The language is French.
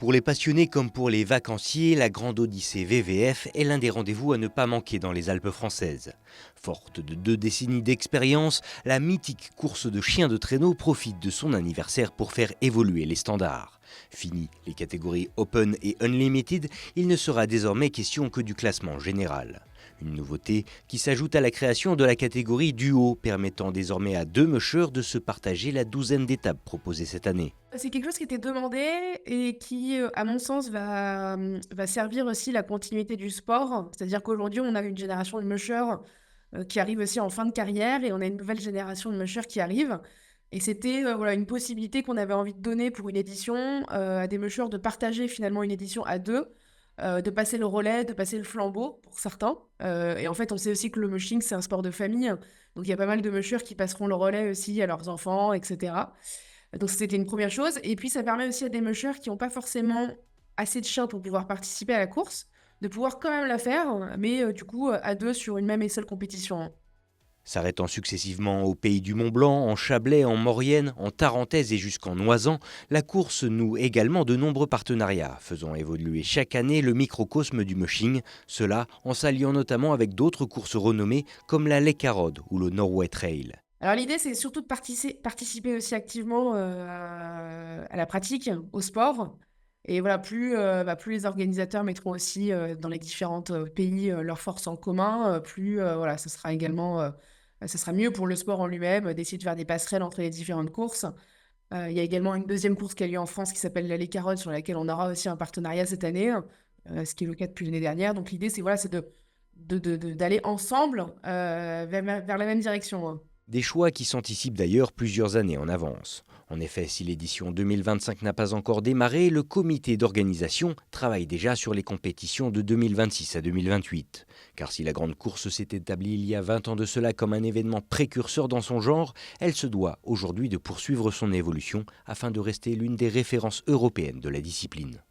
Pour les passionnés comme pour les vacanciers, la Grande Odyssée VVF est l'un des rendez-vous à ne pas manquer dans les Alpes françaises. Forte de 2 décennies d'expérience, la mythique course de chiens de traîneau profite de son anniversaire pour faire évoluer les standards. Fini les catégories Open et Unlimited, il ne sera désormais question que du classement général. Une nouveauté qui s'ajoute à la création de la catégorie Duo, permettant désormais à 2 mushers de se partager la douzaine d'étapes proposées cette année. C'est quelque chose qui était demandé et qui, à mon sens, va servir aussi la continuité du sport. C'est-à-dire qu'aujourd'hui, on a une génération de mushers, qui arrive aussi en fin de carrière et on a une nouvelle génération de mushers qui arrive et c'était, voilà, une possibilité qu'on avait envie de donner pour une édition, à des mushers de partager finalement une édition à 2, de passer le relais, de passer le flambeau pour certains, et en fait, on sait aussi que le mushing, c'est un sport de famille, donc il y a pas mal de mushers qui passeront le relais aussi à leurs enfants et cetera. Donc c'était une première chose et puis ça permet aussi à des mushers qui n'ont pas forcément assez de chiens pour pouvoir participer à la course, de pouvoir quand même la faire, mais du coup, à 2 sur une même et seule compétition, hein. S'arrêtant successivement au pays du Mont-Blanc, en Chablais, en Maurienne, en Tarentaise et jusqu'en Noisan, la course noue également de nombreux partenariats, faisant évoluer chaque année le microcosme du mushing, cela en s'alliant notamment avec d'autres courses renommées comme la Lake Arrowed ou le Norway Trail. Alors l'idée, c'est surtout de participer aussi activement, à la pratique, au sport et voilà, plus les organisateurs mettront aussi, dans les différents pays, leurs forces en commun, plus, voilà, ça sera mieux pour le sport en lui-même, d'essayer de faire des passerelles entre les différentes courses. Il y a également une deuxième course qui a lieu en France qui s'appelle l'Allée Carotte, sur laquelle on aura aussi un partenariat cette année, ce qui est le cas depuis l'année dernière. Donc l'idée, c'est voilà, c'est d'aller ensemble, vers la même direction, hein. Des choix qui s'anticipent d'ailleurs plusieurs années en avance. En effet, si l'édition 2025 n'a pas encore démarré, le comité d'organisation travaille déjà sur les compétitions de 2026 à 2028. Car si la grande course s'est établie il y a 20 ans de cela comme un événement précurseur dans son genre, elle se doit aujourd'hui de poursuivre son évolution afin de rester l'une des références européennes de la discipline.